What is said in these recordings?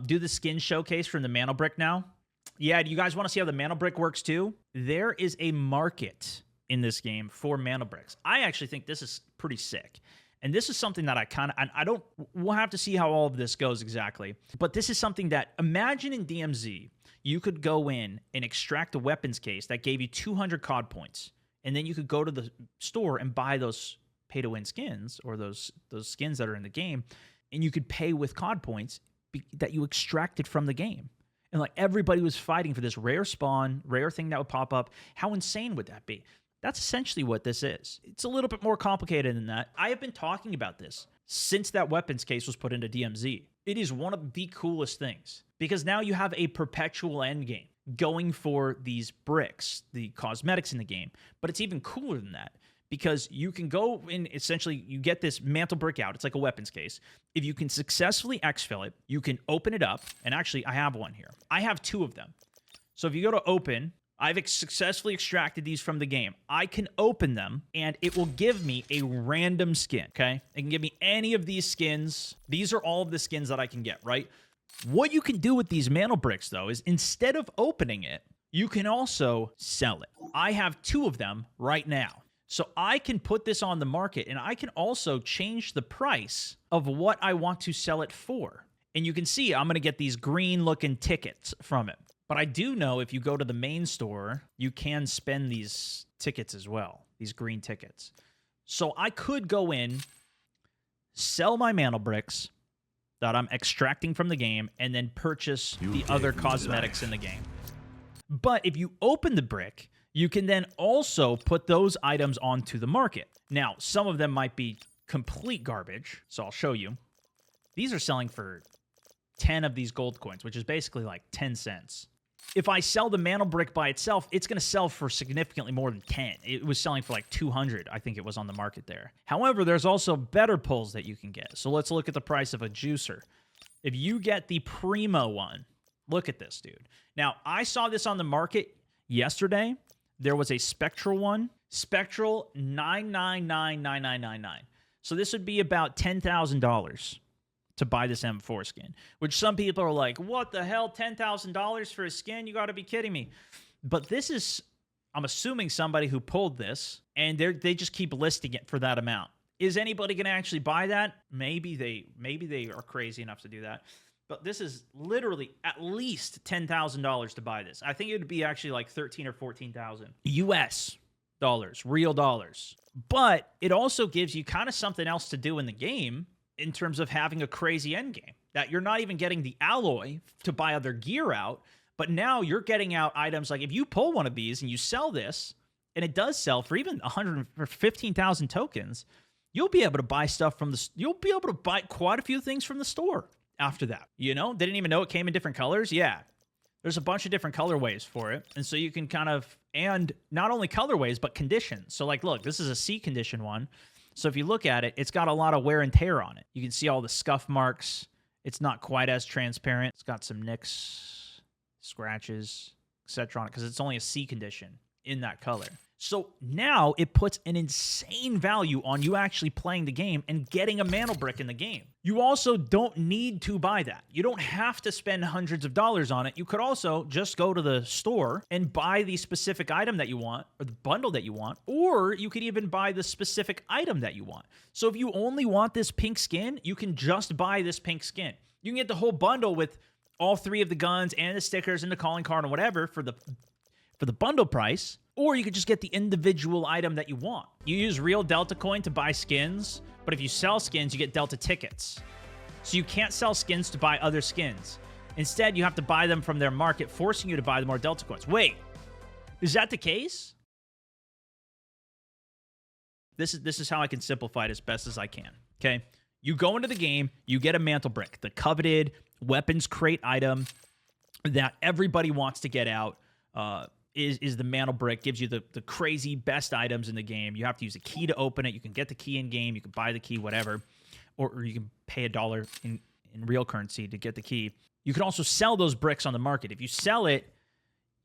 do the skin showcase from the Mandelbrick now. Yeah, do you guys want to see how the Mandelbrick works too? There is a market in this game for Mandelbricks. I actually think this is pretty sick. And this is something that we'll have to see how all of this goes exactly. But this is something that, imagine in DMZ, you could go in and extract a weapons case that gave you 200 COD points. And then you could go to the store and buy those pay-to-win skins, or those skins that are in the game. And you could pay with COD points that you extracted from the game. And like everybody was fighting for this rare spawn, rare thing that would pop up. How insane would that be? That's essentially what this is. It's a little bit more complicated than that. I have been talking about this since that weapons case was put into DMZ. It is one of the coolest things because now you have a perpetual end game going for these bricks, the cosmetics in the game. But it's even cooler than that because you can go in, essentially, you get this Mantel Brick out. It's like a weapons case. If you can successfully exfil it, you can open it up. And actually, I have one here. I have 2 of them. So if you go to open, I've successfully extracted these from the game. I can open them, and it will give me a random skin, okay? It can give me any of these skins. These are all of the skins that I can get, right? What you can do with these Mantel Bricks, though, is instead of opening it, you can also sell it. I have 2 of them right now. So I can put this on the market, and I can also change the price of what I want to sell it for. And you can see I'm going to get these green-looking tickets from it. But I do know if you go to the main store, you can spend these tickets as well, these green tickets. So I could go in, sell my Mantel Bricks that I'm extracting from the game, and then purchase the other cosmetics in the game. But if you open the brick, you can then also put those items onto the market. Now, some of them might be complete garbage, so I'll show you. These are selling for 10 of these gold coins, which is basically like 10 cents. If I sell the Mantel Brick by itself, it's going to sell for significantly more than 10. It was selling for like 200, I think it was on the market there. However, there's also better pulls that you can get. So let's look at the price of a juicer. If you get the Primo one, look at this, dude. Now, I saw this on the market yesterday. There was a Spectral one. Spectral 9999999. So this would be about $10,000 to buy this M4 skin, which some people are like, what the hell, $10,000 for a skin? You got to be kidding me. But this is, I'm assuming, somebody who pulled this, and they just keep listing it for that amount. Is anybody going to actually buy that? Maybe they are crazy enough to do that. But this is literally at least $10,000 to buy this. I think it would be actually like 13 or 14,000 US dollars, real dollars. But it also gives you kind of something else to do in the game, in terms of having a crazy end game, that you're not even getting the alloy to buy other gear out, but now you're getting out items like if you pull one of these and you sell this, and it does sell for even 115,000 tokens, you'll be able to buy stuff from you'll be able to buy quite a few things from the store after that. You know, they didn't even know it came in different colors. Yeah, there's a bunch of different colorways for it, and so you can kind of, and not only colorways, but conditions. So like, look, this is a C condition one. So if you look at it, it's got a lot of wear and tear on it. You can see all the scuff marks. It's not quite as transparent. It's got some nicks, scratches, etc. on it because it's only a C condition in that color. So now it puts an insane value on you actually playing the game and getting a Mantel Brick in the game. You also don't need to buy that. You don't have to spend hundreds of dollars on it. You could also just go to the store and buy the specific item that you want, or the bundle that you want, or you could even buy the specific item that you want. So if you only want this pink skin, you can just buy this pink skin. You can get the whole bundle with all 3 of the guns and the stickers and the calling card and whatever for the bundle price. Or you could just get the individual item that you want. You use real Delta coin to buy skins, but if you sell skins, you get Delta tickets. So you can't sell skins to buy other skins. Instead, you have to buy them from their market, forcing you to buy the more Delta coins. Wait, is that the case? This is how I can simplify it as best as I can, okay? You go into the game, you get a Mantel Brick, the coveted weapons crate item that everybody wants to get out, is the Mantel Brick. Gives you the crazy best items in the game. You have to use a key to open it. You can get the key in game. You can buy the key, whatever. Or you can pay $1 in real currency to get the key. You can also sell those bricks on the market. If you sell it,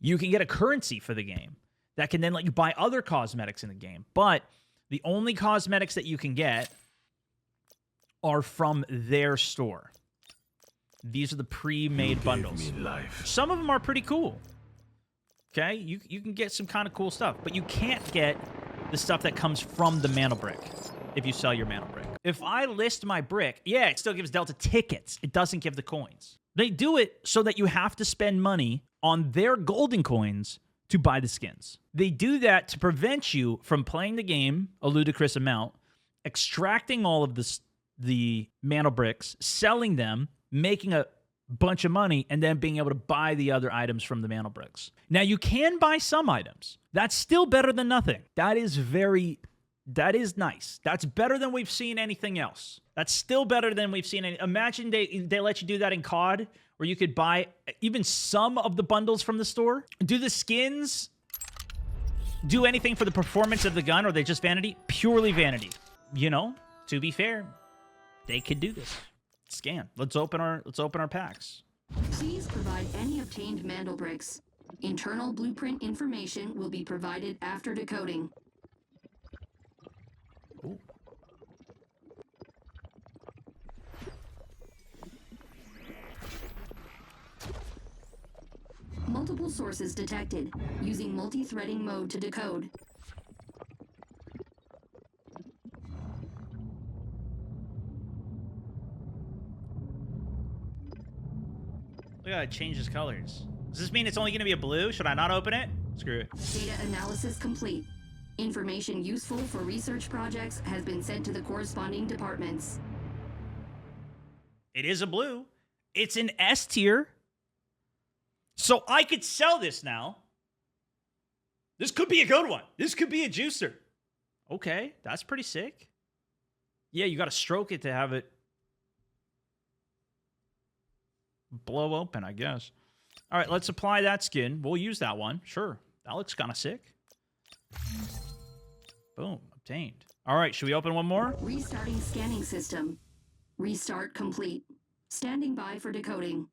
you can get a currency for the game that can then let you buy other cosmetics in the game. But the only cosmetics that you can get are from their store. These are the pre-made bundles. Some of them are pretty cool. Okay, you can get some kind of cool stuff, but you can't get the stuff that comes from the Mantel Brick if you sell your Mantel Brick. If I list my brick, yeah, it still gives Delta tickets. It doesn't give the coins. They do it so that you have to spend money on their golden coins to buy the skins. They do that to prevent you from playing the game a ludicrous amount, extracting all of the Mantel Bricks, selling them, making a bunch of money, and then being able to buy the other items from the Mantel Bricks. Now, you can buy some items. That's still better than nothing. That is nice. That's better than we've seen anything else. That's still better than we've seen. Imagine they let you do that in COD, where you could buy even some of the bundles from the store. Do the skins do anything for the performance of the gun, or are they just vanity? Purely vanity. You know, to be fair, they could do this. Scan. Let's open our packs. Please provide any obtained Mandel Bricks. Internal blueprint information will be provided after decoding. Ooh. Multiple sources detected. Using multi-threading mode to decode. Look how it changes colors. Does this mean it's only going to be a blue? Should I not open it? Screw it. Data analysis complete. Information useful for research projects has been sent to the corresponding departments. It is a blue. It's an S tier. So I could sell this now. This could be a good one. This could be a juicer. Okay, that's pretty sick. Yeah, you got to stroke it to have it blow open, I guess. All right, let's apply that skin. We'll use that one. Sure. That looks kind of sick. Boom. Obtained. All right, should we open one more? Restarting scanning system. Restart complete. Standing by for decoding.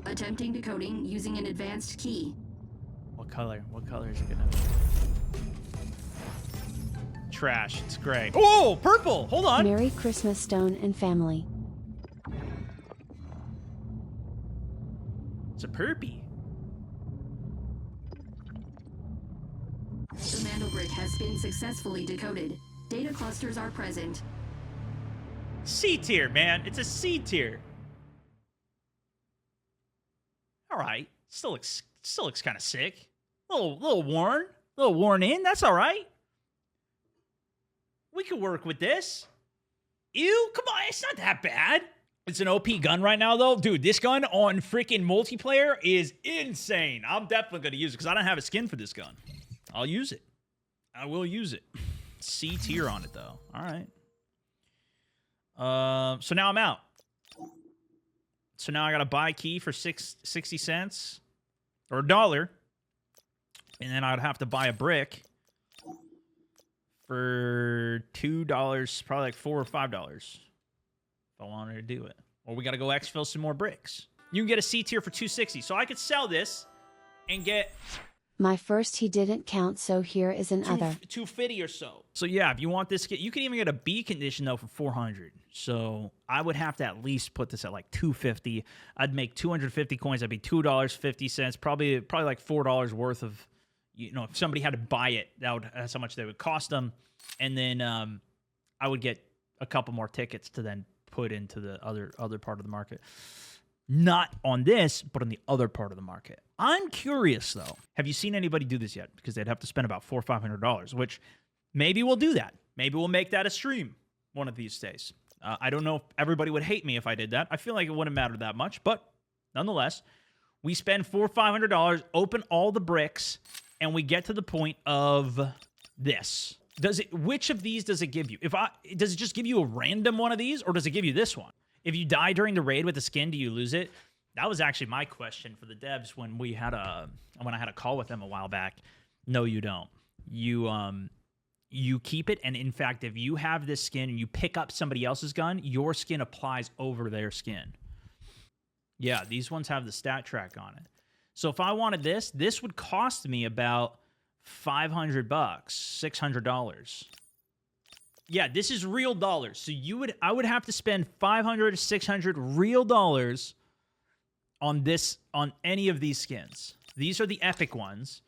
Attempting decoding using an advanced key. What color? What color is it gonna be? Trash. It's gray. Oh, purple. Hold on. Merry Christmas, Stone and family. It's a perpy. The Mandel Brick has been successfully decoded. Data clusters are present. C tier, man. It's a C tier. All right. Still looks kind of sick. Little worn in. That's all right. We could work with this. Ew, come on. It's not that bad. It's an OP gun right now, though. Dude, this gun on freaking multiplayer is insane. I'm definitely going to use it because I don't have a skin for this gun. I'll use it. I will use it. C tier on it, though. All right. So now I'm out. So now I got to buy a key for 60 cents or $1. And then I'd have to buy a brick for $2, probably like $4 or $5 if I wanted to do it. Or we got to go exfil some more bricks. You can get a C tier for $2.60. So I could sell this and get My first he didn't count, so here is an other. $250 or so. So yeah, if you want this, you can even get a B condition though for $400. So I would have to at least put this at like $250. I'd make 250 coins. That'd be $2.50. Probably like $4 worth of, you know, if somebody had to buy it, that's how much they would cost them. And then I would get a couple more tickets to then put into the other part of the market. Not on this, but on the other part of the market. I'm curious, though. Have you seen anybody do this yet? Because they'd have to spend about $400 or $500, which maybe we'll do that. Maybe we'll make that a stream one of these days. I don't know if everybody would hate me if I did that. I feel like it wouldn't matter that much, but nonetheless, we spend $400 or $500, open all the bricks, and we get to the point of this. Which of these does it give you? Does it just give you a random one of these, or does it give you this one? If you die during the raid with the skin, do you lose it? That was actually my question for the devs when I had a call with them a while back. No, you don't. You keep it, and in fact, if you have this skin and you pick up somebody else's gun, your skin applies over their skin. Yeah, these ones have the stat track on it. So if I wanted this would cost me about $500, $600. Yeah, this is real dollars. So I would have to spend 500 to 600 real dollars on any of these skins. These are the epic ones.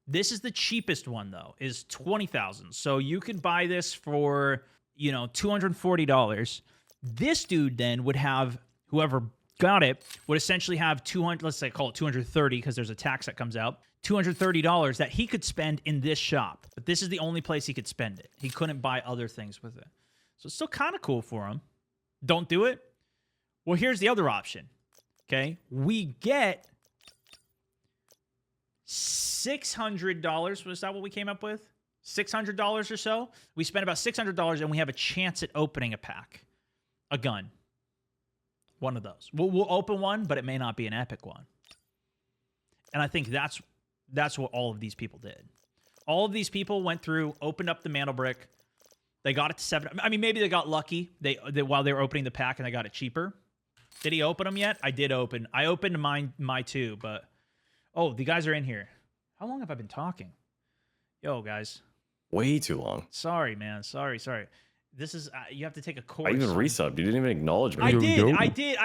This is the cheapest one though, is 20,000. So you could buy this for, $240. This dude then would have, whoever got it would essentially have 200, let's say call it 230 because there's a tax that comes out. $230 that he could spend in this shop. But this is the only place he could spend it. He couldn't buy other things with it. So it's still kind of cool for him. Don't do it? Well, here's the other option. Okay? We get $600. Was that what we came up with? $600 or so? We spend about $600 and we have a chance at opening a pack. A gun. One of those. We'll open one, but it may not be an epic one. And I think that's what all of these people did. All of these people went through, opened up the Mandelbrick. They got it to 7. I mean, maybe they got lucky. They while they were opening the pack and they got it cheaper. Did he open them yet? I did open. I opened my two, but oh, the guys are in here. How long have I been talking? Yo, guys. Way too long. Sorry, man. Sorry. This is you have to take a course. I even resubbed. You didn't even acknowledge me. I did.